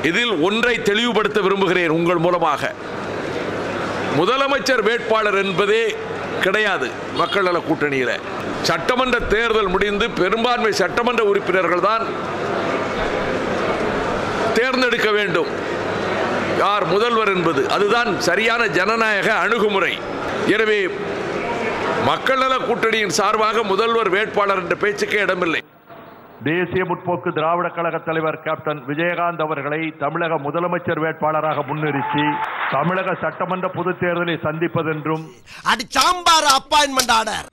இதில் ஒன்றை தெளிவுபடுத்த விரும்புகிறேன் உங்கள் மூலமாக. முதலமைச்சர் வேட்பாளர் என்பதே கிடையாது. மக்கள் நல கூட்டணியில் சட்டமன்ற தேர்தல் முடிந்து பெரும்பான்மை சட்டமன்ற உறுப்பினர்கள் தான் தேர்ந்தெடுக்க வேண்டும் யார் முதல்வர் என்பது. அதுதான் சரியான ஜனநாயக அணுகுமுறை. எனவே மக்கள் நல கூட்டணியின் சார்பாக முதல்வர் வேட்பாளர் என்ற பேச்சுக்கே இடமில்லை. தேசிய முற்போக்கு திராவிட கழக தலைவர் கேப்டன் விஜயகாந்த் அவர்களை தமிழக முதலமைச்சர் வேட்பாளராக முன்னிறுத்தி தமிழக சட்டமன்ற பொதுத் தேர்தலை சந்திப்பதென்றும் அடி சாம்பார் அப்பாயின்மெண்ட் ஆர்டர்